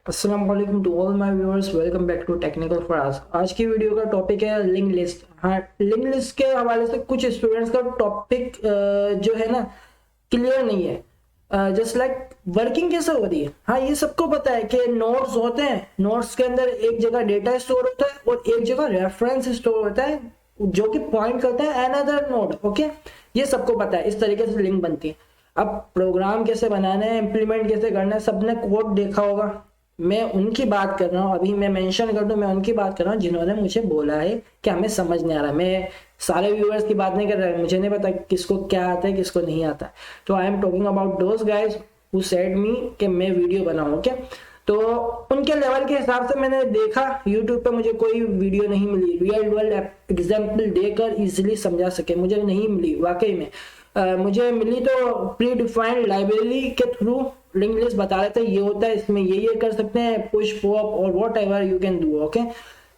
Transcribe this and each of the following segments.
अस्सलाम वालेकुम to all my viewers, welcome back to technical Fraz. आज की वीडियो का टॉपिक है लिंक लिस्ट। हाँ, लिंक लिस्ट के हवाले से कुछ स्टूडेंट्स का टॉपिक जो है ना क्लियर नहीं है। जस्ट लाइक वर्किंग कैसे हो रही है। हाँ, ये सबको पता है कि नोट्स होते हैं, नोट्स के अंदर एक जगह डेटा स्टोर होता है और एक जगह रेफरेंस स्टोर होता है जो कि पॉइंट करता है अनदर नोड। ओके, ये सबको पता है, इस तरीके से लिंक बनती है। अब प्रोग्राम कैसे बनाना है, इम्प्लीमेंट कैसे करना है, सबने कोड देखा होगा। मैं उनकी बात कर रहा हूँ, अभी मैं मेंशन कर दूं, मैं उनकी बात कर रहा हूँ जिन्होंने मुझे बोला है कि हमें समझ नहीं आ रहा। मैं सारे व्यूअर्स की बात नहीं कर रहा, मुझे नहीं पता किसको क्या आता है किसको नहीं आता। तो I am talking about those guys who said me कि मैं वीडियो बनाऊं। ओके, तो उनके लेवल के हिसाब से मैंने देखा यूट्यूब पे, मुझे कोई वीडियो नहीं मिली रियल वर्ल्ड एग्जाम्पल देकर इजिली समझा सके, मुझे नहीं मिली वाकई में। मुझे मिली तो प्री डिफाइंड लाइब्रेरी के थ्रू लिंक लिस्ट बता रहे थे, ये होता है, इसमें ये कर सकते हैं, पुश पॉप और what ever you can do. Okay,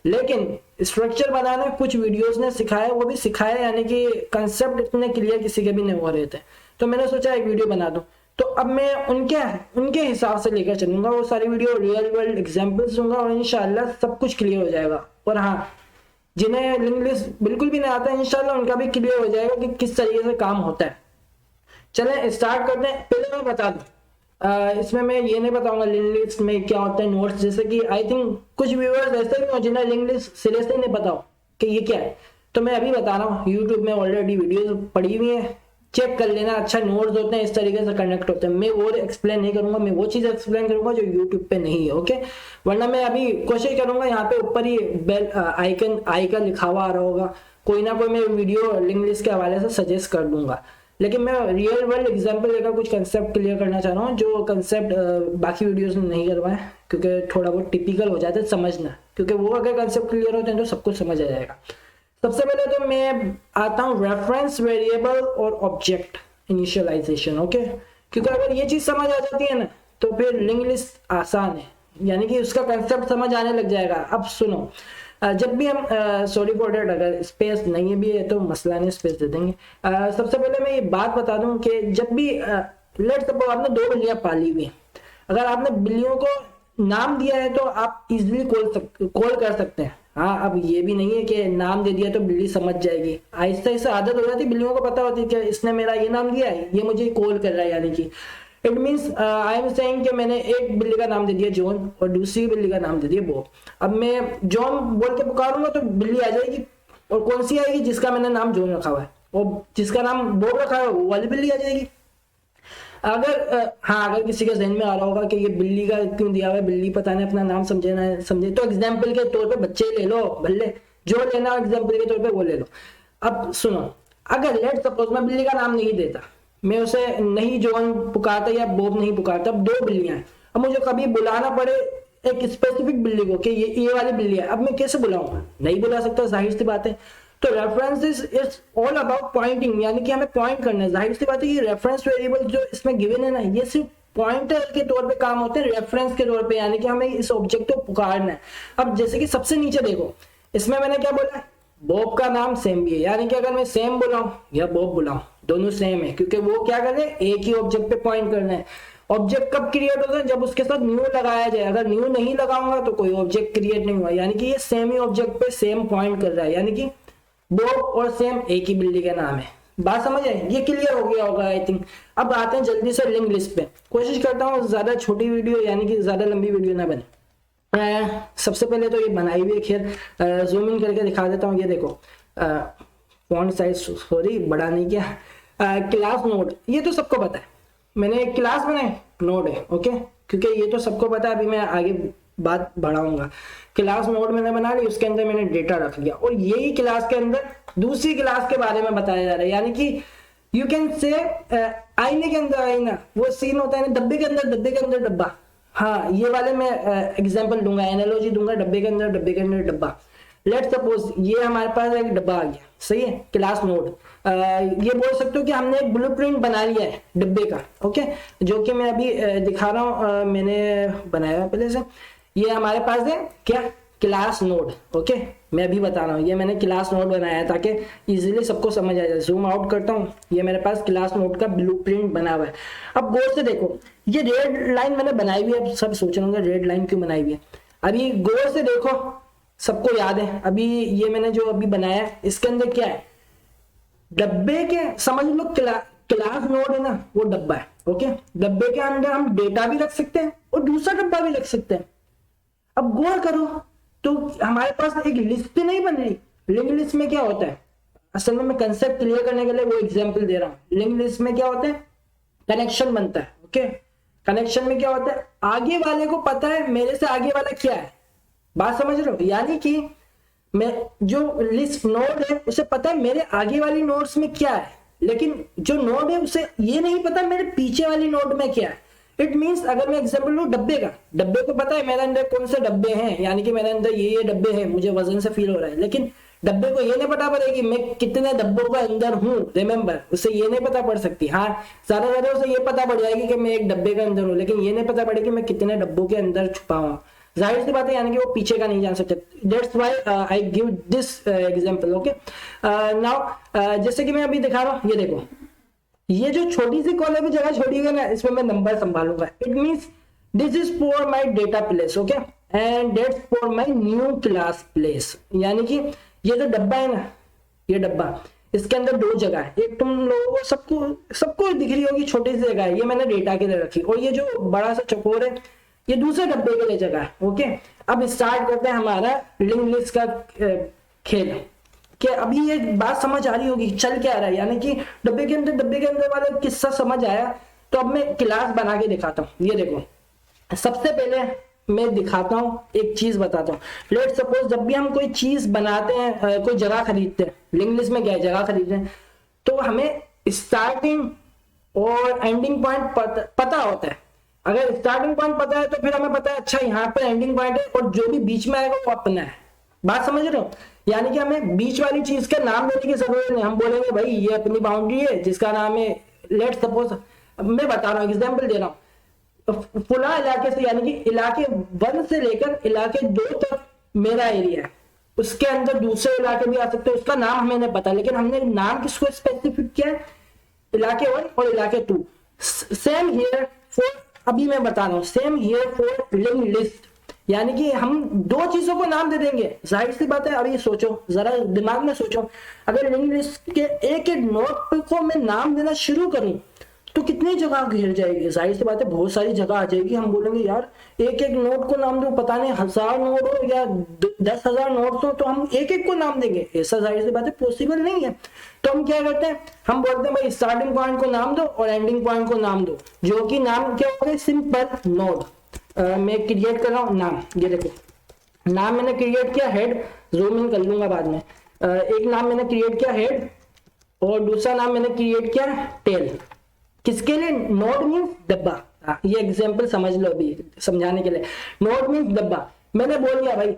लेकिन स्ट्रक्चर बनाना कुछ वीडियोस ने सिखाया, वो भी सिखाया, यानी कि कंसेप्ट इतने क्लियर किसी के भी नहीं हो रहे थे। तो मैंने सोचा एक वीडियो बना दूं। तो अब मैं उनके उनके हिसाब से लेकर चलूंगा, वो सारी वीडियो रियल वर्ल्ड एग्जांपल्स दूंगा और इंशाल्लाह सब कुछ क्लियर हो जाएगा। और हाँ, जिन्हें लिंक लिस्ट बिल्कुल भी नहीं आता है, इंशाल्लाह उनका भी क्लियर हो जाएगा कि किस तरीके से काम होता है। चलें स्टार्ट करते हैं। पहले मैं बता दूं, इसमें मैं ये नहीं बताऊंगा लिंक लिस्ट में क्या होता है नोट्स, जैसे कि आई थिंक कुछ व्यूअर्स ऐसे भी हो जिन्हें लिंक लिस्ट सीरियसली नहीं पता हो कि ये क्या है। तो मैं अभी बता रहा हूँ, यूट्यूब में ऑलरेडी वीडियोस पड़ी हुई है, चेक कर लेना। अच्छा, नोट्स होते हैं, इस तरीके से कनेक्ट होते हैं। मैं वो एक्सप्लेन नहीं करूंगा, मैं वो चीज एक्सप्लेन करूंगा जो यूट्यूब पे नहीं है। ओके, वरना मैं अभी कोशिश करूंगा, यहाँ पे ऊपर ही बेल आइकन लिखा हुआ आ रहा होगा, कोई ना कोई मैं वीडियो लिंक लिस्ट के हवाले से सजेस्ट कर दूंगा। लेकिन मैं रियल वर्ल्ड एग्जांपल लेकर कुछ कंसेप्ट क्लियर करना चाह रहा हूँ, जो कंसेप्ट बाकी वीडियोस में नहीं करवाए, क्योंकि थोड़ा बहुत टिपिकल हो जाता है समझना, क्योंकि वो अगर कंसेप्ट क्लियर होते हैं तो सब कुछ समझ आ जाएगा। सबसे पहले तो मैं आता हूँ रेफरेंस वेरिएबल और ऑब्जेक्ट इनिशियलाइजेशन। ओके, क्योंकि अगर ये चीज समझ आ जाती है ना तो फिर लिंक लिस्ट आसान है, यानी कि उसका कंसेप्ट समझ आने लग जाएगा। अब सुनो, जब भी हम सॉरी फॉर डेट, अगर स्पेस नहीं भी है तो मसला नहीं, स्पेस दे देंगे। सबसे पहले मैं ये बात बता दूं कि जब भी लेट्स सपोज आपने दो बिल्लियां पाली हुई हैं, अगर आपने बिल्लियों को नाम दिया है तो आप इजिली कॉल कर सकते हैं। हाँ, अब ये भी नहीं है कि नाम दे दिया तो बिल्ली समझ जाएगी, आहिस्ता आहिस्ता आदत हो जाती है, बिल्लियों को पता होती है कि इसने मेरा ये नाम दिया है, ये मुझे कॉल कर रहा है, यानी कि it means I am saying कि मैंने एक बिल्ली का नाम दे दिया जॉन और दूसरी बिल्ली का नाम दे दिया बॉब। अब मैं जॉन बोल के पुकारूंगा तो बिल्ली आ जाएगी, और कौन सी आएगी? जिसका मैंने नाम जॉन रखा हुआ है, और जिसका नाम बॉब रखा है वो वाली बिल्ली आ जाएगी। अगर हाँ, अगर किसी के जहन में आ रहा होगा कि ये बिल्ली का क्यों दिया हुआ है, बिल्ली पता नहीं अपना नाम समझे ना समझे, तो एग्जाम्पल के तौर पे बच्चे ले लो, भले जो लेना एग्जाम्पल के तौर पे वो ले लो। अब सुनो, अगर लेट सपोज मैं बिल्ली का नाम नहीं देता, मैं उसे नहीं जॉन पुकारता या बॉब नहीं पुकारता, अब दो बिल्लियां हैं, अब मुझे कभी बुलाना पड़े एक स्पेसिफिक बिल्ली को कि ये वाली बिल्ली है, अब मैं कैसे बुलाऊंगा? नहीं बुला सकता, जाहिर सी बात है। तो reference is all about pointing, यानी कि हमें पॉइंट करना है। जाहिर सी बात है कि रेफरेंस वेरिएबल जो इसमें गिवन है ना, ये सिर्फ पॉइंटर के तौर पे काम होते हैं, रेफरेंस के तौर पे, यानी कि हमें इस ऑब्जेक्ट को पुकारना है। अब जैसे कि सबसे नीचे देखो, इसमें मैंने क्या बोला है, बॉब का नाम सेम भी है, यानी कि अगर मैं सेम बुलाऊं या बॉब बुलाऊं दोनों सेम है, क्योंकि वो क्या कर रहे हैं, एक ही ऑब्जेक्ट पे पॉइंट करना है। ऑब्जेक्ट कब क्रिएट होता है? जब उसके साथ न्यू लगाया जाए। अगर न्यू नहीं लगाऊंगा तो कोई ऑब्जेक्ट क्रिएट नहीं हुआ, यानी कि ये सेम ही ऑब्जेक्ट पे सेम पॉइंट कर रहा है, यानी कि बॉब और सेम एक ही बिल्ली का नाम है। बात समझ आए? ये क्लियर हो गया होगा आई थिंक। अब आते हैं जल्दी से लिंक लिस्ट पे। कोशिश करता हूँ ज्यादा छोटी वीडियो, यानी कि ज्यादा लंबी वीडियो ना बने। सबसे पहले तो ये बनाई हुई है, खैर जूम इन करके दिखा देता हूँ। ये देखो, फॉन्ट साइज सॉरी बड़ा नहीं किया। क्लास नोड, ये तो सबको पता है, मैंने एक क्लास बनाई, नोड है। ओके, क्योंकि ये तो सबको पता है, अभी मैं आगे बात बढ़ाऊंगा। क्लास नोड मैंने बना ली, उसके अंदर मैंने डेटा रख लिया, और यही क्लास के अंदर दूसरी क्लास के बारे में बताया जा रहा है, यानी कि यू कैन से आईने के अंदर आईना, वो सीन होता है ना, डब्बे के अंदर डब्बा। हाँ, ये वाले मैं एग्जांपल दूंगा, एनालॉजी दूंगा, डब्बे के अंदर डब्बा। लेट सपोज ये हमारे पास एक डब्बा आ गया, सही है, क्लास नोड। ये बोल सकते हो कि हमने एक ब्लूप्रिंट बना लिया है डब्बे का। ओके, जो कि मैं अभी दिखा रहा हूँ, मैंने बनाया है पहले से। ये हमारे पास है क्या, क्लास नोड। ओके, मैं अभी बता रहा हूँ, ये मैंने क्लास नोड बनाया है ताकि इजीली सबको समझ आ जाए। जूम आउट करता हूँ, ये मेरे पास क्लास नोड का ब्लूप्रिंट बना हुआ है। अब गौर से देखो, ये रेड लाइन मैंने बनाई हुई है। अब सब सोच रहे होंगे रेड लाइन क्यों बनाई हुई है। अभी गौर से देखो, सबको याद है अभी ये मैंने जो अभी बनाया है, इसके अंदर क्या है, डब्बे के, समझ लो क्लास नोड है ना, वो डब्बा है। ओके, डब्बे के अंदर हम डेटा भी रख सकते हैं और दूसरा डब्बा भी रख सकते हैं। अब गौर करो तो हमारे पास एक लिस्ट नहीं बन रही। लिंक लिस्ट में क्या होता है, असल में मैं कंसेप्ट क्लियर करने के लिए वो एग्जांपल दे रहा हूँ। लिंक लिस्ट में क्या होता है, कनेक्शन बनता है। ओके, कनेक्शन में क्या होता है, आगे वाले को पता है मेरे से आगे वाला क्या है। बात समझ रहे हो, यानी कि मैं जो लिस्ट नोड है उसे पता है मेरे आगे वाली नोड्स में क्या है, लेकिन जो नोड है उसे ये नहीं पता मेरे पीछे वाली नोड में क्या है। इट मींस अगर मैं एग्जांपल लूं डब्बे का, डब्बे को पता है मेरे अंदर कौन से डब्बे हैं, यानी कि मेरे अंदर ये डब्बे हैं, मुझे वजन से फील हो रहा है, लेकिन डब्बे को ये नहीं पता पड़ेगा कि मैं कितने डब्बों के अंदर हूँ। रिमेंबर, उसे ये नहीं पता पड़ सकती। हाँ, ज्यादा उसे ये पता पड़ जाएगी कि मैं एक डब्बे के अंदर हूँ, लेकिन ये नहीं पता पड़ेगी मैं कितने डब्बों के अंदर छुपा हूँ। जाहिर सी बात है, यानी कि वो पीछे का नहीं जान सकते। That's why I give this example. Okay, now जैसे कि मैं अभी दिखा रहा हूँ, ये देखो, ये जो छोटी सी कॉलम की जगह छोड़ी हुई है ना, इसमें मैं नंबर संभालूंगा। It means this is for my data place. Okay, and that's for my new class place. यानी कि ये जो डब्बा है ना, ये डब्बा, इसके अंदर दो जगह है। एक तुम लोगों को सबको दिख रही होगी, छोटी सी जगह है, ये मैंने डेटा के लिए रखी, और ये जो बड़ा सा चौकोर है ये दूसरे डब्बे के लिए जगह है। ओके, अब स्टार्ट करते हैं हमारा लिंक लिस्ट का खेल। कि अभी ये बात समझ आ रही होगी चल क्या रहा है, यानी कि डब्बे के अंदर वाला किस्सा समझ आया। तो अब मैं क्लास बना के दिखाता हूँ। ये देखो, सबसे पहले मैं दिखाता हूँ, एक चीज बताता हूँ। लेट सपोज जब भी हम कोई चीज बनाते हैं, कोई जगह खरीदते हैं, लिंक लिस्ट में क्या है, जगह खरीदते हैं, तो हमें स्टार्टिंग और एंडिंग पॉइंट पता होता है। अगर स्टार्टिंग पॉइंट पता है तो फिर हमें पता है अच्छा यहाँ पर एंडिंग पॉइंट है, और जो भी बीच में आएगा वो अपना है। बात समझ रहे हो, यानी कि हमें बीच वाली चीज का नाम देने की जरूरत नहीं। हम बोलेंगे भाई ये अपनी बाउंड्री है जिसका नाम है, लेट सपोज मैं बता रहा हूँ, एग्जांपल दे रहा हूँ, फुला इलाके से, यानी कि इलाके 1 से लेकर इलाके 2 तक मेरा एरिया है। उसके अंदर दूसरे इलाके भी आ सकते हैं, उसका नाम हमें नहीं पता, लेकिन हमने नाम किसको स्पेसिफिक किया है, इलाके 1 और इलाके 2। सेम हियर फॉर, अभी मैं बता रहा हूँ, same here for link list, यानी कि हम दो चीजों को नाम दे देंगे। जाहिर सी बात है, अभी सोचो, जरा दिमाग में सोचो, अगर लिंक लिस्ट के एक एक नोड को मैं नाम देना शुरू करूं तो कितनी जगह घेर जाएगी। जाहिर सी बात है, बहुत सारी जगह आ जाएगी। हम बोलेंगे यार एक एक नोड को नाम दो, पता नहीं 1000 नोड हो या 10,000 नोड हो, तो हम एक एक को नाम देंगे, ऐसा जाहिर सी बात है पॉसिबल नहीं है। तो हम क्या करते हैं, हम बोलते हैं भाई स्टार्टिंग पॉइंट को नाम दो और एंडिंग पॉइंट को नाम दो, जो कि नाम क्या होगा, सिंपल नोड। मैं क्रिएट कर रहा हूँ नाम, ये देखो नाम मैंने क्रिएट किया हेड, जूम इन कर लूंगा बाद में। एक नाम मैंने क्रिएट किया हेड और दूसरा नाम मैंने क्रिएट किया टेल। किसके लिए, नोड मीन्स डब्बा। ये एग्जांपल समझ लो अभी समझाने के लिए। नोड मीन्स डब्बा, मैंने बोल दिया भाई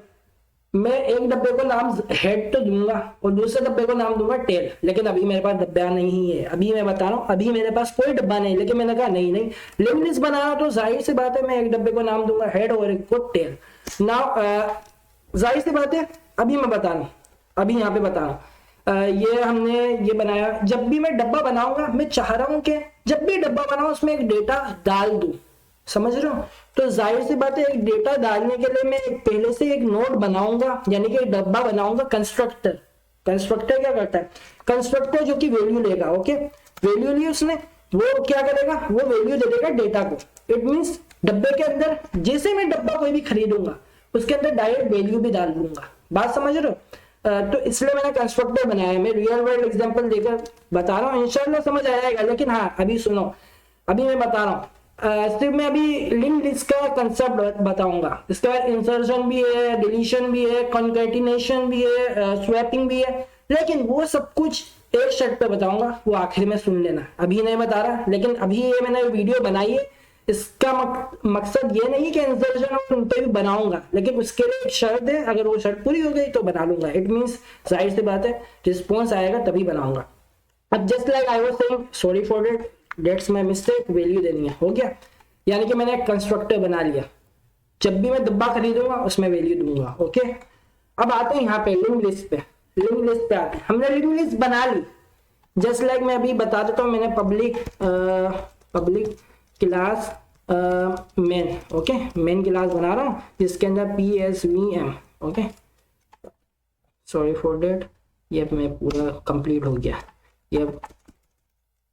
मैं एक डब्बे को नाम हेड तो दूंगा और दूसरे डब्बे को नाम दूंगा टेल, लेकिन अभी मेरे पास डब्बा नहीं है। अभी मैं बता रहा हूँ, अभी मेरे पास कोई डब्बा नहीं, लेकिन मैंने कहा नहीं लिंक लिस्ट बनाना, तो जाहिर सी बात है मैं एक डब्बे को नाम दूंगा हेड और एक को टेल। नाउ जाहिर सी बात है, अभी मैं बता रहा हूँ, अभी यहाँ पे बता रहा हूँ, ये हमने ये बनाया। जब भी मैं डब्बा बनाऊंगा, मैं चाह रहा हूँ कि जब भी डब्बा बनाऊं उसमें एक डेटा डाल दूं, समझ रहे हो। तो जाहिर सी बात है, एक डेटा डालने के लिए मैं पहले से एक नोड बनाऊंगा, यानी कि एक डब्बा बनाऊंगा। कंस्ट्रक्टर क्या करता है, कंस्ट्रक्टर जो कि वैल्यू लेगा। ओके, वैल्यू ली उसने, वो क्या करेगा, वो वैल्यू दे देगा डेटा को। इट मींस डब्बे के अंदर जैसे मैं डब्बा कोई भी खरीदूंगा उसके अंदर डायरेक्ट वैल्यू भी डाल दूंगा। बात समझ रहे हो। तो इसलिए मैंने कंस्ट्रक्टर बनाया। मैं रियल वर्ल्ड एग्जांपल देकर बता रहा हूँ, इंशाल्लाह समझ आएगा। लेकिन हाँ, अभी सुनो, अभी मैं बता रहा हूँ, सिर्फ मैं अभी लिंक लिस्ट का कंसेप्ट बताऊंगा। इसके बाद इंसर्शन भी है, डिलीशन भी है, कॉन्कैटिनेशन भी है, स्वैपिंग भी है, लेकिन वो सब कुछ एक शर्ट पे बताऊंगा, वो आखिर में सुन लेना। अभी नहीं बता रहा, लेकिन अभी ये मैंने वीडियो बनाई है, इसका मकसद ये नहीं कि इंसर्शन और उन पे भी बनाऊंगा, लेकिन उसके लिए एक शर्त है, अगर वो शर्त पूरी हो गई तो बना लूंगा। इट मींस जाहिर सी बात है रिस्पॉन्स आएगा तभी बनाऊंगा। अब just like I was saying, sorry for that's my mistake, value देनी है, हो गया। यानी कि मैंने एक कंस्ट्रक्टर बना लिया, जब भी मैं डब्बा खरीदूंगा उसमें वैल्यू दूंगा। ओके, अब आते हैं यहाँ पे लिंक लिस्ट पे। लिंक लिस्ट पे आते हैं, हमने लिंक लिस्ट बना ली। जस्ट लाइक मैं अभी बता देता हूँ, मैंने public class main, okay, main class बना रहा हूँ जिसके अंदर PSVM, okay, sorry for that, ये मैं पूरा कंप्लीट हो गया। ये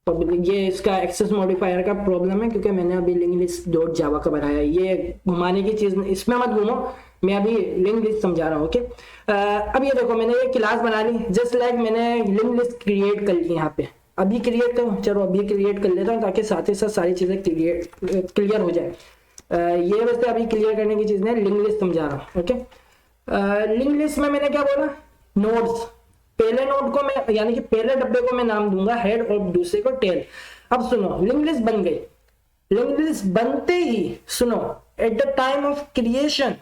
पब्लिक, ये इसका एक्सेस मॉडिफायर का प्रॉब्लम है क्योंकि मैंने अभी लिंक लिस्ट डॉट जावा का बनाया। ये घुमाने की चीज, इसमें मत घूमो, मैं अभी लिंक लिस्ट समझा रहा हूँ। ओके, अब ये देखो मैंने ये क्लास बना ली। जस्ट लाइक मैंने लिंक लिस्ट क्रिएट कर ली यहाँ पे। अभी क्रिएट करूँ, चलो अभी क्रिएट कर लेता हूँ ताकि साथ ही साथ सारी चीजें क्लियर हो जाए। ये वैसे अभी क्लियर करने की चीज है, लिंक लिस्ट समझा रहा हूँ। ओके, लिंक लिस्ट में मैंने क्या बोला, नोड्स, पहले नोड को मैं यानी कि पहले डब्बे को मैं नाम दूंगा हेड और दूसरे को टेल। अब सुनो, लिंक लिस्ट बन गई। लिंक लिस्ट बनते ही सुनो, at the time of creation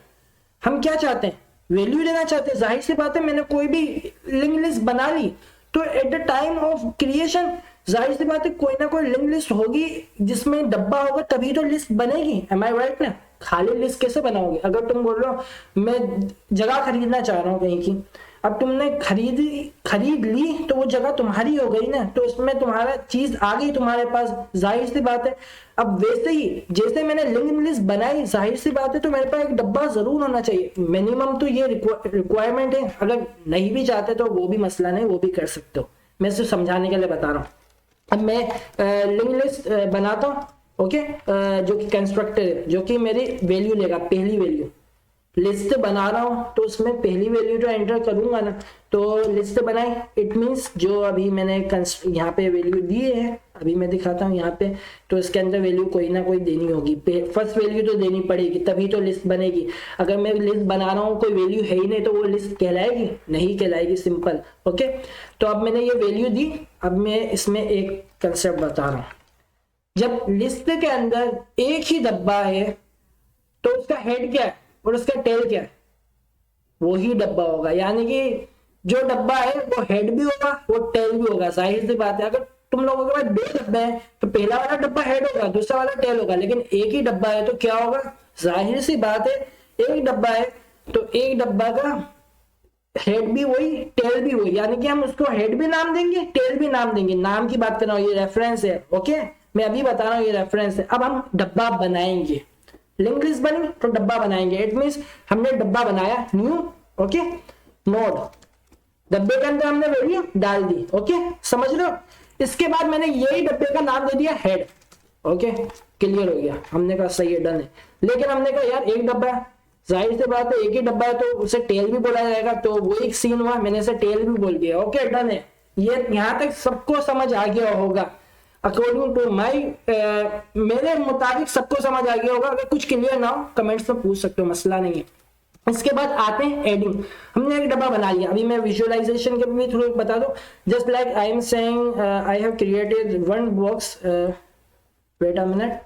हम क्या चाहते हैं, वैल्यू लेना चाहते हैं। जाहिर सी बात है, मैंने कोई भी लिंक लिस्ट बना ली तो at the time of creation जाहिर सी बात है कोई ना कोई लिंक लिस्ट होगी जिसमें डब्बा होगा, तभी तो लिस्ट बनेगी। एम आई राइट ना? खाली लिस्ट कैसे बनाओगे? अगर तुम बोल रहे हो मैं जगह खरीदना चाह रहा हूँ कहीं की, अब तुमने खरीद ली तो वो जगह तुम्हारी हो गई ना, तो उसमें तुम्हारा चीज आ गई तुम्हारे पास, जाहिर सी बात है। अब वैसे ही जैसे मैंने लिंक लिस्ट बनाई, जाहिर सी बात है तो मेरे पास एक डब्बा जरूर होना चाहिए। मिनिमम तो ये रिक्वायरमेंट है। अगर नहीं भी चाहते तो वो भी मसला नहीं, वो भी कर सकते हो। मैं सिर्फ समझाने के लिए बता रहा हूँ। अब मैं लिंक लिस्ट बनाता हूँ, ओके, जो कि कंस्ट्रक्टर है, जो कि मेरी वैल्यू लेगा, पहली वैल्यू। लिस्ट बना रहा हूं तो उसमें पहली वैल्यू तो एंटर करूंगा ना, तो लिस्ट बनाई, इट मींस जो अभी मैंने यहाँ पे वैल्यू दी है, अभी मैं दिखाता हूँ यहाँ पे, तो इसके अंदर वैल्यू कोई ना कोई देनी होगी। फर्स्ट वैल्यू तो देनी पड़ेगी, तभी तो लिस्ट बनेगी। अगर मैं लिस्ट बना रहा हूँ कोई वैल्यू है ही नहीं तो वो लिस्ट कहलाएगी? नहीं कहलाएगी, सिंपल। ओके, तो अब मैंने ये वैल्यू दी। अब मैं इसमें एक कंसेप्ट बता रहा हूँ। जब लिस्ट के अंदर एक ही डब्बा है तो उसका हेड क्या है और उसका टेल क्या है? वो ही डब्बा होगा। यानी कि जो डब्बा है वो हेड भी होगा, वो टेल भी होगा। जाहिर सी बात है, अगर तुम लोगों के पास 2 डब्बे हैं तो पहला वाला डब्बा हेड होगा, दूसरा वाला टेल होगा। लेकिन एक ही डब्बा है तो क्या होगा? जाहिर सी बात है, एक डब्बा है तो एक डब्बा का हेड भी वही, टेल भी वही। यानी कि हम उसको हेड भी नाम देंगे, टेल भी नाम देंगे। नाम की बात कर रहा हूँ, ये रेफरेंस है। ओके, मैं अभी बता रहा हूँ, ये रेफरेंस है। अब हम डब्बा बनाएंगे, लिंक लिस्ट बनी तो डब्बा बनाएंगे। इट मींस हमने डब्बा बनाया, न्यू, ओके, नोड, डब्बे के अंदर हमने वैल्यू डाल दी। ओके, समझ रहे हो? इसके बाद मैंने यही डब्बे का नाम दे दिया हेड। ओके, क्लियर हो गया? हमने कहा सही है, डन है। लेकिन हमने कहा यार एक डब्बा है, जाहिर सी बात है एक ही डब्बा है तो उसे टेल भी बोला जाएगा, तो वो एक सीन हुआ, मैंने इसे टेल भी बोल दिया। ओके, डन है। ये यहां तक सबको समझ आ गया होगा, अकॉर्डिंग टू माई, मेरे मुताबिक सबको समझ आ गया होगा। अगर कुछ क्लियर ना हो कमेंट्स में पूछ सकते हो, मसला नहीं है। इसके बाद आते हैं एडिंग। हमने एक डब्बा बना लिया। अभी मैं विजुअलाइजेशन के भी थ्रू बता दूं। Just like I am saying I have created one box, wait a minute,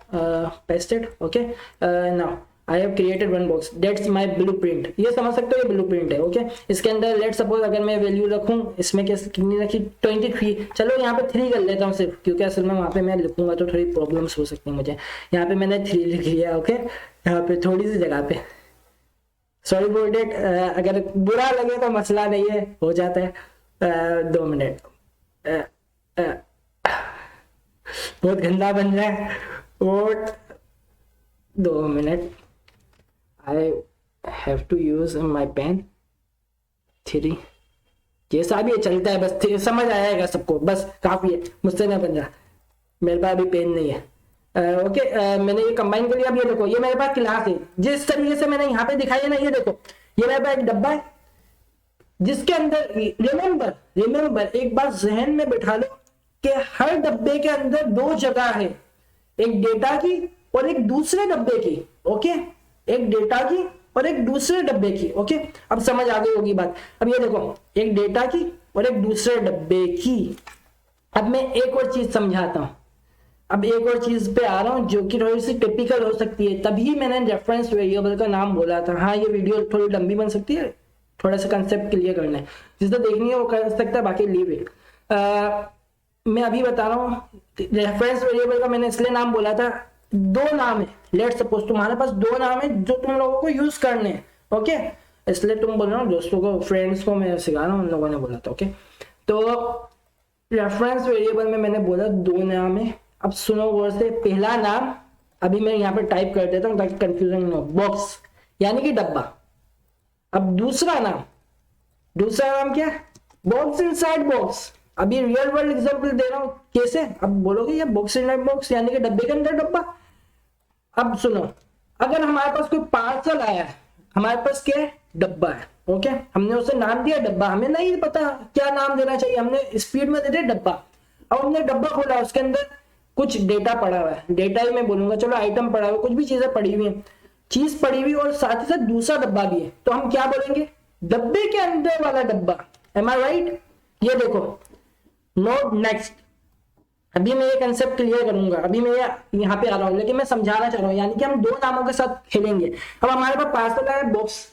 pasted, okay, now I have created one box, that's my blueprint। ये समझ सकते हो, ये ब्लूप्रिंट है। ओके, इसके अंदर लेट सपोज अगर मैं वैल्यू रखूं, इसमें कैसे कितनी रखी, 23। चलो यहाँ पे 3 कर लेता हूँ सिर्फ, क्योंकि असल में वहाँ पे मैं लिखूंगा तो थोड़ी प्रॉब्लम्स हो सकती है मुझे। यहाँ पे मैंने 3 लिख लिया। ओके, यहाँ पे थोड़ी सी जगह पे, सॉरी फॉर डेट, अगर बुरा लगे तो मसला नहीं है, हो जाता है। 2 मिनट, बहुत गंदा बन रहा है। और 2 minute, I have to use my pen 3। जैसा भी ये चलता है, बस समझ आएगा सबको, बस काफी है, मुझसे ना बन रहा, मेरे पास अभी पेन नहीं है। ओके, मैंने ये कंबाइन कर लिया। अब ये देखो, ये मेरे पास क्लास है, जिस तरीके से मैंने यहाँ पे दिखाई है ना, ये देखो, ये मेरे पास एक डब्बा है जिसके अंदर, रिमेंबर एक बात जहन में बिठा लो कि हर डब्बे के अंदर 2 जगह है, एक डेटा की और एक दूसरे डब्बे की। ओके, एक डेटा की और एक दूसरे डब्बे की। ओके, अब समझ आ गई होगी बात। अब ये देखो, एक डेटा की और एक दूसरे डब्बे की। अब मैं एक और चीज समझाता हूं। अब एक और चीज पे आ रहा हूं जो कि थोड़ी सी टिपिकल हो सकती है, तभी मैंने रेफरेंस वेरिएबल का नाम बोला था। हाँ, ये वीडियो थोड़ी लंबी बन सकती है, थोड़ा सा कंसेप्ट क्लियर करना है, जिसको देखनी है वो कर सकता है, बाकी लीव इट। मैं अभी बता रहा हूँ, रेफरेंस वेरिएबल का मैंने इसलिए नाम बोला था, 2 नाम है, लेट्स सपोज तुम्हारे पास दो नाम है जो तुम लोगों को यूज करने हैं, ओके, इसलिए तुम बोल रहे हो दोस्तों को, फ्रेंड्स को मैं सिखा रहा हूँ, उन लोगों ने बोला था, ओके। तो रेफरेंस वेरिएबल में मैंने बोला दो नाम है। अब सुनो गौर से, पहला नाम अभी मैं यहाँ पे टाइप कर देता हूँ ताकि कंफ्यूजन नहीं हो, बॉक्स यानी कि डब्बा। अब दूसरा नाम क्या है, बॉक्स इनसाइड बॉक्स। अभी रियल वर्ल्ड एग्जांपल दे रहा हूँ, कैसे, अब बोलोगे ये बॉक्स इनसाइड बॉक्स यानी कि डब्बे के अंदर डब्बा। अब सुनो, अगर हमारे पास कोई पार्सल आया है, हमारे पास क्या है, डब्बा है, ओके, हमने उसे नाम दिया डब्बा, हमें नहीं पता क्या नाम देना चाहिए, हमने स्पीड में दे दिया डब्बा। अब हमने डब्बा खोला, उसके अंदर कुछ डेटा पड़ा हुआ है, डेटा ही मैं बोलूंगा, चलो आइटम पड़ा हुआ है, कुछ भी चीजें पड़ी हुई है, चीज पड़ी हुई और साथ ही साथ दूसरा डब्बा भी है, तो हम क्या बोलेंगे, डब्बे के अंदर वाला डब्बा। एम आई राइट? ये देखो, नोट नेक्स्ट। अभी मैं ये कंसेप्ट क्लियर करूंगा, अभी मैं यहाँ पे आ रहा हूँ, लेकिन मैं समझाना चाह रहा हूँ, यानी कि हम दो नामों के साथ खेलेंगे। अब हमारे पास पार्सल है, बॉक्स,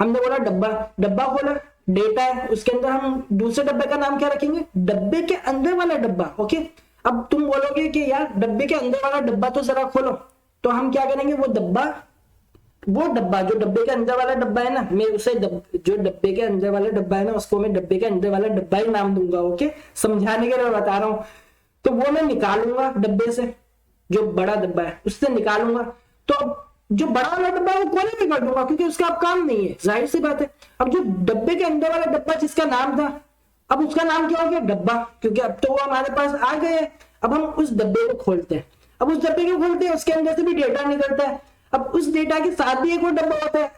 हमने बोला डब्बा, डब्बा खोला, डेटा है, उसके अंदर हम दूसरे डब्बे का नाम क्या रखेंगे, डब्बे के अंदर वाला डब्बा, ओके। अब तुम बोलोगे कि यार डब्बे के अंदर वाला डब्बा तो जरा खोलो, तो हम क्या करेंगे, वो डब्बा जो डब्बे के अंदर वाला डब्बा है ना, मैं उसे जो डब्बे के अंदर वाला डब्बा है ना, उसको मैं डब्बे के अंदर वाला डब्बा ही नाम दूंगा, ओके, समझाने के लिए बता रहा हूँ। तो वो मैं निकालूंगा डब्बे से, जो बड़ा डब्बा है उससे निकालूंगा, तो अब जो बड़ा वाला डब्बा है वो कोने में कर दूंगा, क्योंकि उसका अब काम नहीं है, जाहिर सी बात है। अब जो डब्बे के अंदर वाला डब्बा जिसका नाम था, अब उसका नाम क्या हो गया, डब्बा, क्योंकि अब तो वो हमारे पास आ गए। अब हम उस डब्बे को खोलते हैं, अब उस डब्बे को खोलते हैं, उसके अंदर से भी डेटा निकलता है, अब उस डेटा के साथ भी एक और डब्बा होता है,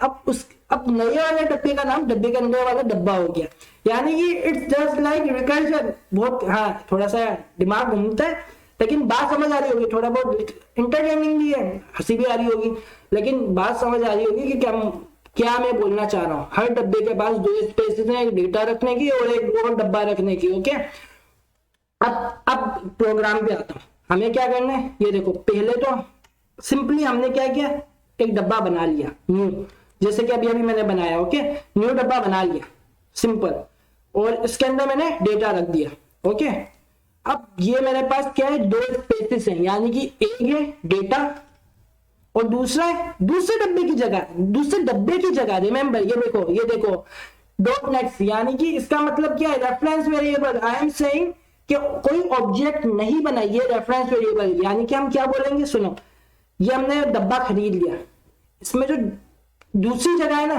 अब नए वाले डब्बे का नाम डब्बे के अंदर वाला डब्बा हो गया, यानी कि इट्स जस्ट लाइक रिकर्जन। बहुत, हाँ, थोड़ा सा दिमाग घूमता है, लेकिन बात समझ आ रही होगी, थोड़ा बहुत इंटरटेनिंग भी है, हंसी भी आ रही होगी, लेकिन बात समझ आ रही होगी कि क्या मैं बोलना चाह रहा हूँ। हर डब्बे के पास दो स्पेसेस हैं, एक डेटा रखने की और एक और डब्बा रखने की, ओके। अब प्रोग्राम पे आता हूँ, हमें क्या करना है, ये देखो, पहले तो सिंपली हमने क्या किया, एक डब्बा बना लिया न्यू, जैसे कि अभी मैंने बनाया, ओके, न्यू डब्बा बना लिया, सिंपल, और इसके अंदर मैंने डेटा रख दिया, ओके। अब ये मेरे पास क्या है, दो स्पेसेस हैं, यानी कि एक है डेटा और दूसरा है दूसरे डब्बे की जगह रिमेंबर, ये देखो डॉट नेक्स्ट, यानी कि इसका मतलब क्या है, reference variable. I am saying कि कोई ऑब्जेक्ट नहीं बनाइए, रेफरेंस वेरिएबल, यानी कि हम क्या बोलेंगे, सुनो, ये हमने डब्बा खरीद लिया, इसमें जो दूसरी जगह है ना,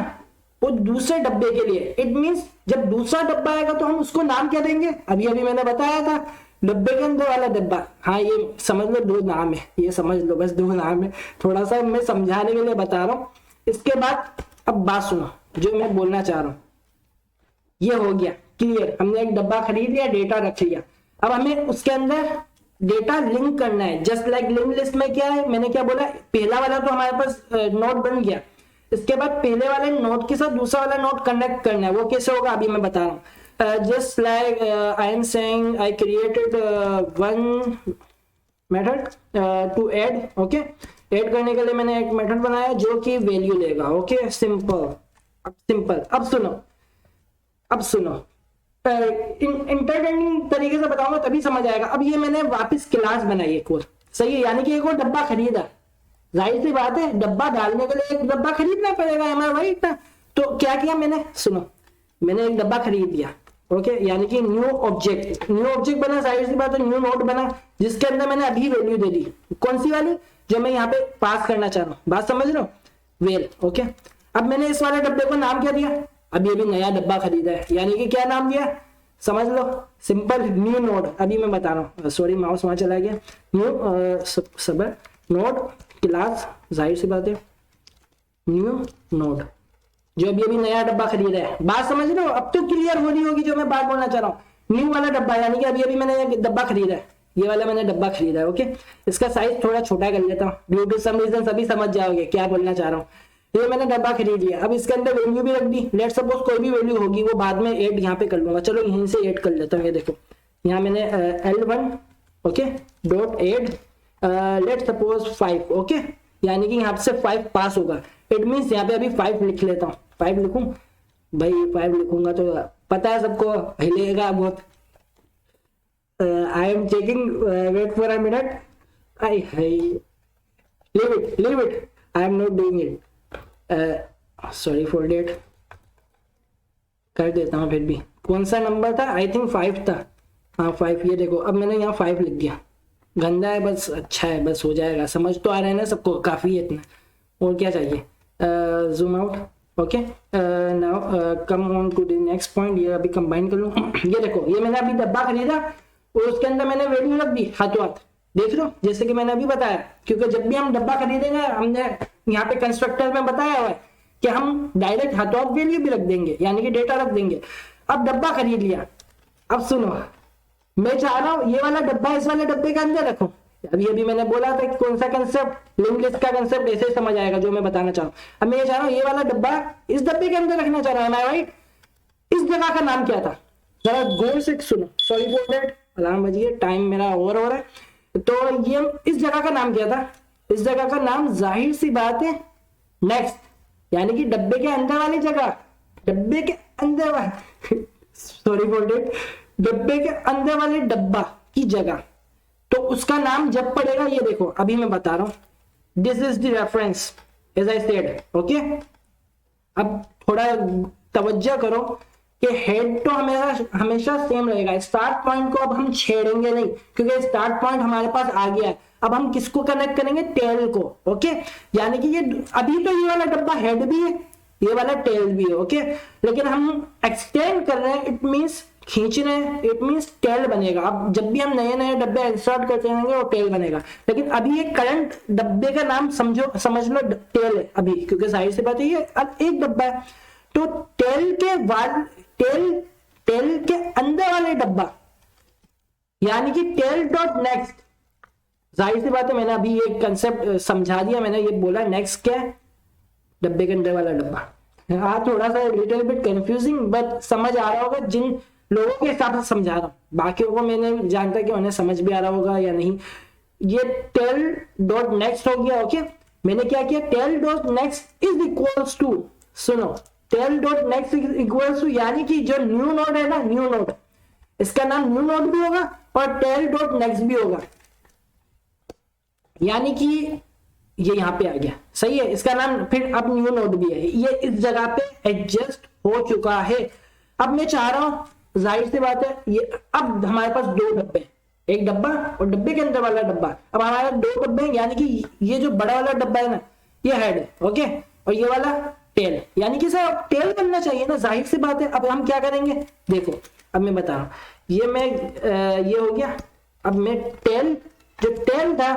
वो दूसरे डब्बे के लिए, इट मींस जब दूसरा डब्बा आएगा तो हम उसको नाम क्या देंगे, अभी मैंने बताया था, डब्बे के अंदर वाला डब्बा। हाँ, ये समझ लो, दो नाम है, ये समझ लो, बस दो नाम है, थोड़ा सा मैं समझाने के लिए बता रहा हूँ। इसके बाद अब बात सुनो, जो मैं बोलना चाह रहा हूँ, ये हो गया क्लियर, हमने एक डब्बा खरीद लिया, डेटा रख लिया, अब हमें उसके अंदर डेटा लिंक करना है, जस्ट लाइक लिंक लिस्ट में क्या है, मैंने क्या बोला, पहला वाला तो हमारे पास नोट बन गया, इसके बाद पहले वाले नोट के साथ दूसरा वाला नोट कनेक्ट करना है, वो कैसे होगा अभी मैं बता रहा हूँ। Just like I am saying I created one method to add, okay, add करने के लिए मैंने एक मेथड बनाया जो कि वैल्यू लेगा, ओके, सिंपल। अब सुनो, इंटरटेनिंग तरीके से बताऊंगा तभी समझ आएगा। अब ये मैंने वापस क्लास बनाई एक और, सही है, यानी कि एक और डब्बा खरीदा, जाहिर सी बात है, डब्बा डालने के लिए एक डब्बा खरीदना पड़ेगा, हमारा राइट ना। तो क्या किया मैंने, सुनो, मैंने एक डब्बा खरीद लिया, ओके, यानी कि न्यू ऑब्जेक्ट बना, जाहिर सी बात है, न्यू नोट बना, जिसके अंदर मैंने अभी वैल्यू दे दी, कौन सी वाली, जो मैं यहाँ पे पास करना चाह रहा हूँ, बात समझ रहे हो, वेल, ओके। अब मैंने इस वाले डब्बे को नाम क्या दिया, अभी नया डब्बा खरीदा है, यानी कि क्या नाम दिया, समझ लो, सिंपल, न्यू नोड। अभी मैं बता रहा हूँ, सॉरी माउस वहां चला गया, न्यू सब नोड क्लास, जाहिर सी बात है, न्यू नोड, जो अभी नया डब्बा खरीदा है, बात समझ रहे हो, अब तो क्लियर हो रही होगी जो मैं बात बोलना चाह रहा हूँ। न्यू वाला डब्बा यानी कि अभी मैंने डब्बा खरीदा है, ये वाला मैंने डब्बा खरीदा है, ओके। इसका साइज थोड़ा छोटा कर लेता हूँ, ड्यू टू सम रीजन, सभी समझ जाओगे क्या बोलना चाह रहा हूँ। ये मैंने डब्बा खरीद लिया, अब इसके अंदर वैल्यू भी रख दी, लेट सपोज कोई भी वैल्यू होगी वो बाद में ऐड यहाँ पे कर लूंगा, चलो यहीं से ऐड कर लेता हूँ। ये देखो, यहाँ मैंने L1, okay, dot add let suppose 5, okay, यानी कि यहाँ से 5 पास होगा, इट मीन्स यहाँ पे अभी 5 लिख लेता हूँ, 5 लिखूं भाई, 5 लिखूंगा तो पता है सबको हिलेगा बहुत। I am checking, wait for a minute, I leave it, I am not doing it, sorry for that, कर देता हूँ फिर भी। कौन सा नंबर था, आई थिंक 5 था, हाँ 5, ये देखो अब मैंने यहाँ 5 लिख दिया, गंदा है बस, अच्छा है बस, हो जाएगा, समझ तो आ रहा है ना सबको, काफ़ी है इतना, और क्या चाहिए। Zoom out, okay, now come on to the next point, ये अभी कंबाइन कर लूँ। ये देखो, ये मैंने अभी डब्बा खरीदा और उसके अंदर मैंने वैल्यू रख दी हाथों हाथ, देख लो, जैसे कि मैंने अभी बताया, क्योंकि जब भी हम डब्बा खरीदेंगे, हमने यहाँ पे कंस्ट्रक्टर में बताया हुआ है कि हम डायरेक्ट हाथों हाथ वैल्यू भी रख देंगे, यानी कि डेटा रख देंगे। अब डब्बा खरीद लिया, अब सुनो, मैं चाह रहा हूँ ये वाला डब्बा इस वाले डब्बे के अंदर रखो। अभी अभी मैंने बोला था कि कौन सा कंसेप्ट, लिंक लिस्ट का कंसेप्ट ऐसे समझ आएगा जो मैं बताना चाह रहा हूँ। अब मैं ये चाह रहा हूँ ये वाला डब्बा इस डब्बे के अंदर रखना चाह रहा हूँ, राइट। इस जगह का नाम क्या था, जरा गौर से सुनो, सॉरी फॉर दैट, अलार्म बजी है, टाइम मेरा ओवर हो रहा है। तो ये इस जगह का नाम क्या था, इस जगह का नाम जाहिर सी बात है नेक्स्ट, यानी कि डब्बे के अंदर वाली जगह, डब्बे के अंदर वाली सॉरी फॉर दैट, डब्बे के अंदर वाले डब्बा की जगह, तो उसका नाम जब पड़ेगा, ये देखो अभी मैं बता रहा हूं, this is the reference as I said, okay. अब थोड़ा तवज्जो करो कि हेड तो हमेशा सेम रहेगा, स्टार्ट पॉइंट को अब हम छेड़ेंगे नहीं, क्योंकि स्टार्ट पॉइंट हमारे पास आ गया है। अब हम किसको कनेक्ट करेंगे, टेल को, ओके। यानी कि ये अभी तो ये वाला डब्बा हेड भी है, ये वाला टेल भी है, ओके, लेकिन हम एक्सटेंड कर रहे हैं, इट मींस खींच रहे हैं, इट मींस टेल बनेगा। अब जब भी हम नए नए डब्बे इंसर्ट करते रहेंगे वो टेल बनेगा, लेकिन अभी ये करंट डब्बे का नाम समझ लो टेल है अभी, क्योंकि जाहिर सी बात है ये अब एक डब्बा है। तो टेल के अंदर वाले डब्बा, यानी कि टेल डॉट नेक्स्ट, जाहिर सी बात है मैंने अभी ये कंसेप्ट समझा दिया, मैंने ये बोला नेक्स्ट क्या है, डब्बे के अंदर वाला डब्बा। हाँ थोड़ा सा लिटिल बिट कंफ्यूजिंग, बट समझ आ रहा होगा जिन लोगों के हिसाब से समझा रहा हूं, बाकियों को मैंने जानता कि उन्हें समझ भी आ रहा होगा या नहीं। ये टेल डॉट नेक्स्ट हो गया, ओके। मैंने क्या किया, tail dot next is equals to, सुनो, tail dot next is equals to, यानी कि जो न्यू नोड है ना, न्यू नोड, इसका नाम न्यू नोड भी होगा और टेल डॉट नेक्स्ट भी होगा, यानी कि ये यहां पे आ गया, सही है, इसका नाम फिर अब न्यू नोड भी है, ये इस जगह पे एडजस्ट हो चुका है। अब मैं चाह रहा हूं, जाहिर सी बात है, ये अब हमारे पास 2 डब्बे, एक डब्बा और डब्बे के अंदर वाला डब्बा, अब हमारे 2 डब्बे, यानी कि ये जो बड़ा वाला डब्बा है ना, ये हेड है, ओके, और ये वाला टेल, यानी कि सर टेल बनना चाहिए ना, जाहिर सी बात है। अब हम क्या करेंगे, देखो अब मैं बता रहा हूं, ये मैं ये हो गया, अब मैं टेल, जो टेल था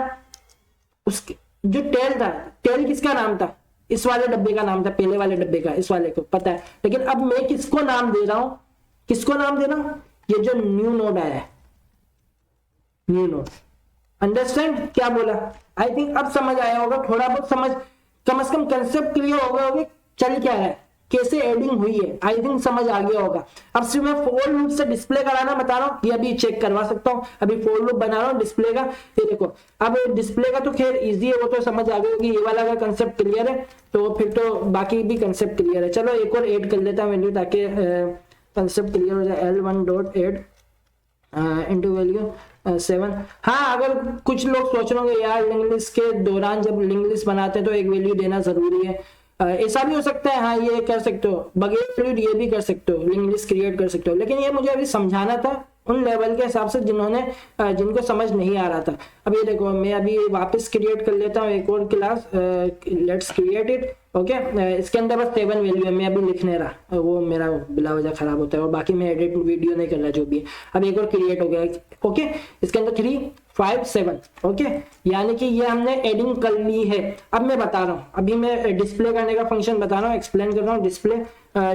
उसके, जो टेल था, टेल किसका नाम था, इस वाले डब्बे का नाम था, पहले वाले डब्बे का, इस वाले को पता है, लेकिन अब मैं किसको नाम दे रहा हूं, किसको नाम दे रहा हूं, ये जो न्यू नोड आया है, न्यू नोड, अंडरस्टैंड क्या बोला, आई थिंक अब समझ आया होगा, थोड़ा बहुत समझ, कम से कम कंसेप्ट क्लियर हो गया होगा, चल क्या रहा है, कैसे एडिंग हुई है, आई थिंक समझ आ गया होगा। अब सिर्फ मैं फोर लूप से डिस्प्ले कराना बता रहा हूँ, ये अभी चेक करवा सकता हूँ, अभी फोर लूप बना रहा हूँ डिस्प्ले का, ये देखो अब डिस्प्ले का तो खैर इजी है, वो तो समझ आ गया होगी, ये वाला का कंसेप्ट क्लियर है तो फिर तो बाकी भी कंसेप्ट क्लियर है। चलो एक और ऐड कर लेता हूँ वैल्यू, ताकि कंसेप्ट क्लियर हो जाए, L1 dot add into value 7। हाँ, अगर कुछ लोग सोच रहे होंगे यार लिंक लिस्ट के दौरान जब लिंक लिस्ट बनाते हैं तो एक वैल्यू देना जरूरी है, ऐसा भी हो सकता है, हाँ ये कर सकते हो, बगैर वैल्यू ये भी कर सकते हो, लिंक लिस्ट क्रिएट कर सकते हो, लेकिन ये मुझे अभी समझाना था उन लेवल के हिसाब से जिनको समझ नहीं आ रहा था। अब ये देखो मैं अभी वापस क्रिएट कर लेता हूँ एक और class, let's create it, okay. इसके अंदर बस 7 वैल्यू है, मैं अभी लिख नहीं रहा, वो मेरा बिला वजह खराब होता है, और बाकी मैं एडिट वीडियो नहीं कर रहा जो भी है। अब एक और क्रिएट हो गया, ओके, इसके अंदर 3 5 7, ओके, यानी कि ये हमने एडिंग कर ली है। अब मैं बता रहा हूँ, अभी मैं डिस्प्ले करने का फंक्शन बता रहा हूँ, एक्सप्लेन कर रहा हूँ।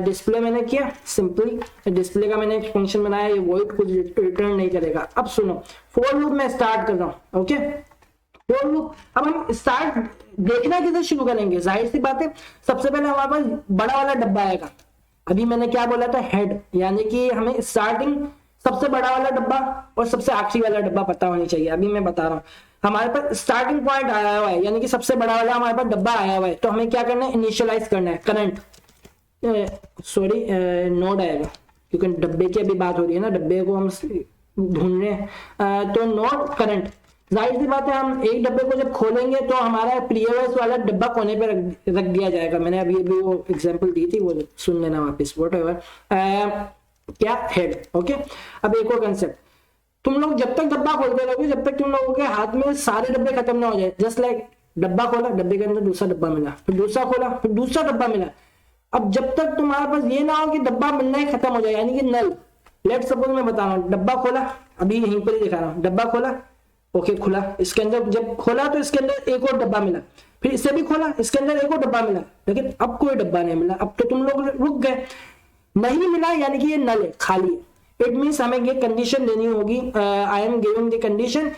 डिस्प्ले मैंने किया, सिंपली डिस्प्ले का मैंने एक फंक्शन बनाया, ये वॉइड कुछ रिटर्न नहीं करेगा। अब सुनो, फॉर लूप मैं स्टार्ट कर रहा हूँ, ओके, फॉर लूप। अब हम स्टार्ट देखना किसे शुरू करेंगे, जाहिर सी बात है सबसे पहले हमारे पास बड़ा वाला डब्बा आएगा। अभी मैंने क्या बोला था, हेड, यानी कि हमें स्टार्टिंग सबसे बड़ा वाला डब्बा और सबसे आखिरी वाला डब्बा पता होनी चाहिए। अभी मैं बता रहा हूँ, हमारे पास स्टार्टिंग पॉइंट आया हुआ है, यानी कि सबसे बड़ा वाला हमारे पास डब्बा आया हुआ है, तो हमें क्या करना है, इनिशियलाइज करना है, करंट नोड आएगा, क्योंकि डब्बे की अभी बात हो रही है ना, डब्बे को हम ढूंढ रहे हैं, तो नोड करंट, जाहिर सी बात है हम एक डब्बे को जब खोलेंगे तो हमारा प्रीवियस वाला डब्बा कोने पे रख दिया जाएगा। मैंने अभी अभी वो एग्जांपल दी थी, वो सुन लेना वापस। व्हाटएवर क्या हेड। ओके, अब एक और कंसेप्ट, तुम लोग जब तक डब्बा खोलते रहोगे जब तक तुम लोगों के हाथ में सारे डब्बे खत्म ना हो जाए। जस्ट लाइक डब्बा खोला, डब्बे के अंदर दूसरा डब्बा मिला, फिर दूसरा खोला, फिर दूसरा डब्बा मिला। अब जब तक तुम्हारे पास ये ना हो कि डब्बा मिलना ही खत्म हो जाए, यानी कि नल। लेट सपोज मैं बता रहा हूँ, डब्बा खोला, अभी यहीं पर ही दिखा रहा हूँ, डब्बा खोला, ओके खुला, इसके अंदर जब खोला तो इसके अंदर एक और डब्बा मिला, फिर इसे भी खोला, इसके अंदर एक और डब्बा मिला, लेकिन अब कोई डब्बा नहीं मिला। अब तो तुम लोग रुक गए, नहीं मिला यानी कि ये नल है, खाली है। इट मीन्स हमें ये कंडीशन देनी होगी, I am giving the condition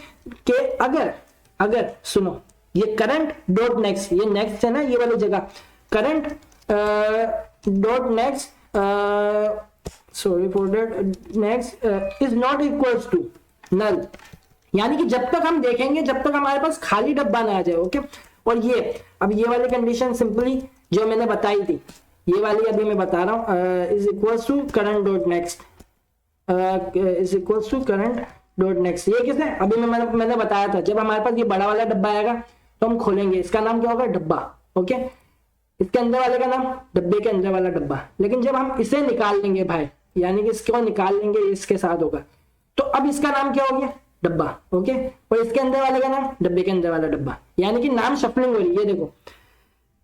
के अगर अगर सुनो, ये करंट डॉट नेक्स्ट, ये नेक्स्ट है ना ये वाली जगह, current dot next, sorry for that, next is not equals to null, यानी कि जब तक हम देखेंगे जब तक हमारे पास खाली डब्बा ना आ जाए। ओके, और ये अब ये वाली कंडीशन सिंपली जो मैंने बताई थी, ये वाली अभी मैं बता रहा हूँ, is equals to current dot next, is equals to current dot next. ये किसने अभी मैंने बताया था, जब हमारे पास ये बड़ा वाला डब्बा आएगा तो हम खोलेंगे, इसका नाम क्या होगा, डब्बा। ओके, इसके अंदर वाले का नाम डब्बे के अंदर वाला डब्बा। लेकिन जब हम इसे निकाल लेंगे भाई, यानी कि इसको निकाल लेंगे, इसके साथ होगा, तो अब इसका नाम क्या हो गया, डब्बा। ओके, और इसके अंदर वाले का नाम डब्बे के अंदर वाला डब्बा, यानी कि नाम शफलिंग हो रही है। ये देखो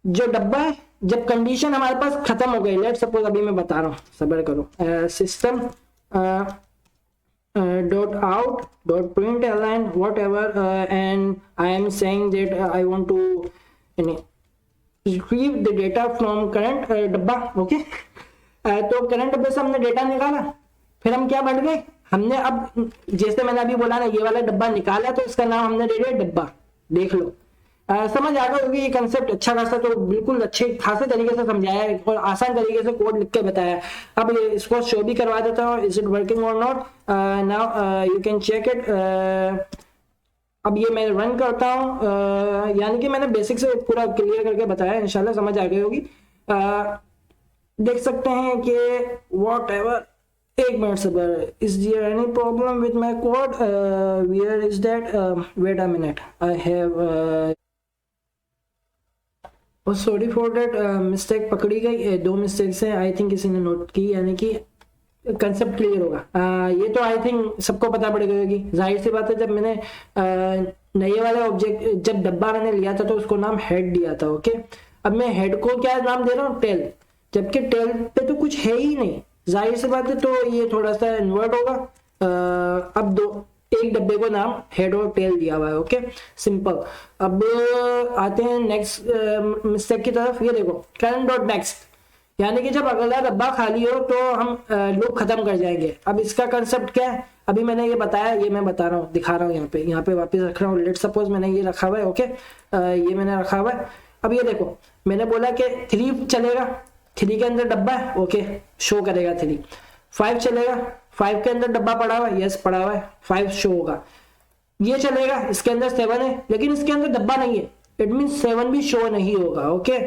जो डब्बा है, जब कंडीशन हमारे पास खत्म हो गई, लेट सपोज अभी मैं बता रहा हूँ, सब्र करो, system dot out dot println whatever, and I am saying that I want to retrieve the data from current डब्बा। ओके, तो करंट डब्बे से हमने डेटा निकाला, फिर हम क्या बढ़ गए, हमने अब जैसे मैंने अभी बोला ना, ये वाला डब्बा निकाला तो इसका नाम हमने दे दिया डब्बा। देख लो, समझ आ गया होगी ये कंसेप्ट अच्छा खासा, तो बिल्कुल अच्छे खासे तरीके से समझाया है और आसान तरीके से कोड लिख के बताया। अब इसको शो भी करवा देता हूँ, इज इट वर्किंग और नॉट, now you can check it. अब ये मैं रन करता हूँ, यानी कि मैंने बेसिक से पूरा क्लियर करके बताया, इंशाल्लाह समझ आ गई होगी। देख सकते हैं कि वॉट एवर, एक मिनट सबर, is there any problem with my code, where is that, wait a minute, I have sorry for that, mistake पकड़ी गई, दो मिस्टेक्स हैं, आई थिंक किसी ने नोट की, यानी कि कंसेप्ट क्लियर होगा। ये तो आई थिंक सबको पता पड़ गई होगी, जाहिर सी बात है। जब मैंने नए वाले ऑब्जेक्ट, जब डब्बा मैंने लिया था तो उसको नाम हेड दिया था। ओके, अब मैं हेड को क्या नाम दे रहा हूँ, टेल, जबकि टेल पे तो कुछ है ही नहीं, जाहिर सी बात है, तो ये थोड़ा सा इन्वर्ट होगा। अब दो एक डब्बे को नाम हेड और टेल दिया हुआ है। Okay, simple. अब आते हैं नेक्स्ट मिस्टेक की तरफ। ये देखो, करंट डॉट नेक्स्ट, यानी कि जब अगला डब्बा खाली हो तो हम लूप खत्म कर जाएंगे। अब इसका कंसेप्ट क्या है, अभी मैंने ये बताया, ये मैं बता रहा हूँ, दिखा रहा हूँ, यहाँ पे वापस रख रहा हूँ। लेट सपोज मैंने ये रखा हुआ है। ओके, ये मैंने रखा हुआ है। अब ये देखो, मैंने बोला कि 3 चलेगा, 3 के अंदर डब्बा है, ओके, शो करेगा 3। 5 चलेगा, 5 के अंदर डब्बा पड़ा हुआ है, यस पड़ा हुआ है, 5 शो होगा। ये चलेगा, इसके अंदर 7 है, लेकिन इसके अंदर डब्बा नहीं है, इट मीन 7 भी शो नहीं होगा। ओके,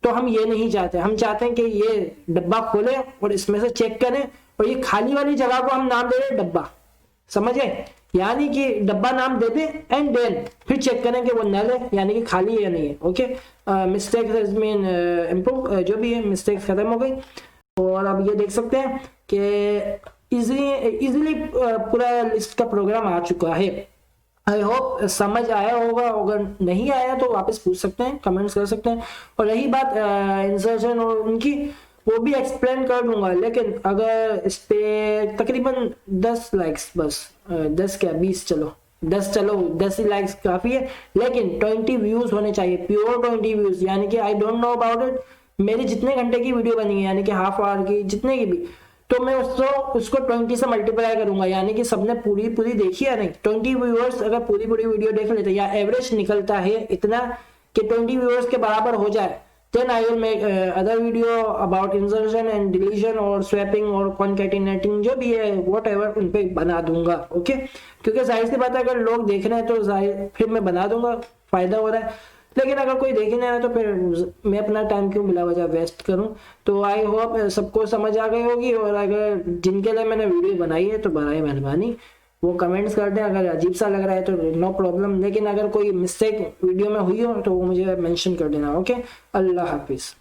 तो हम ये नहीं चाहते, हम चाहते हैं कि ये डब्बा खोले और इसमें से चेक करें, और ये खाली वाली जगह को हम नाम दे रहे डब्बा, समझे, यानी कि डब्बा नाम दे दे एंड देन फिर चेक करें कि वो नल है, यानी कि खाली है या नहीं है। Okay, mistake has been improve, जो भी है मिस्टेक खत्म हो गई। और अब ये देख सकते हैं कि इजीली पूरा लिस्ट का प्रोग्राम आ चुका है। आई होप समझ आया होगा, अगर नहीं आया तो वापस पूछ सकते हैं, कमेंट्स कर सकते हैं। और रही बात इंसर्शन और उनकी, वो भी एक्सप्लेन कर दूंगा, लेकिन अगर इस पे तकरीबन 10 लाइक्स, बस 10 क्या 20, चलो 10 ही लाइक्स काफी है, लेकिन 20 व्यूज होने चाहिए, प्योर 20 व्यूज, यानी कि I don't know about it, मेरी जितने घंटे की वीडियो बनी है, यानी कि हाफ आवर की, जितने की भी, तो मैं उसको 20 से मल्टीप्लाई करूंगा, यानी कि सबने पूरी देखी है नहीं। 20 व्यूअर्स अगर पूरी वीडियो देख लेते, या एवरेज निकलता है इतना कि 20 व्यूअर्स के बराबर हो जाए, then I will make other video about insertion and deletion और swapping और concatenating, जो भी है whatever, उन पे बना दूंगा। ओके, क्योंकि जाहिर सी बात है अगर लोग देख रहे हैं तो जाहिर फिर मैं बना दूंगा, फायदा हो रहा है। लेकिन अगर कोई देख नहीं रहा तो फिर मैं अपना टाइम क्यों बिला वजह वेस्ट करूं। तो आई होप सबको समझ आ गई होगी, और अगर जिनके लिए मैंने वीडियो बनाई है तो बराए मेहरबानी वो कमेंट्स कर दें। अगर अजीब सा लग रहा है तो नो प्रॉब्लम, लेकिन अगर कोई मिस्टेक वीडियो में हुई हो तो वो मुझे मेंशन कर देना। ओके, अल्लाह हाफिज़।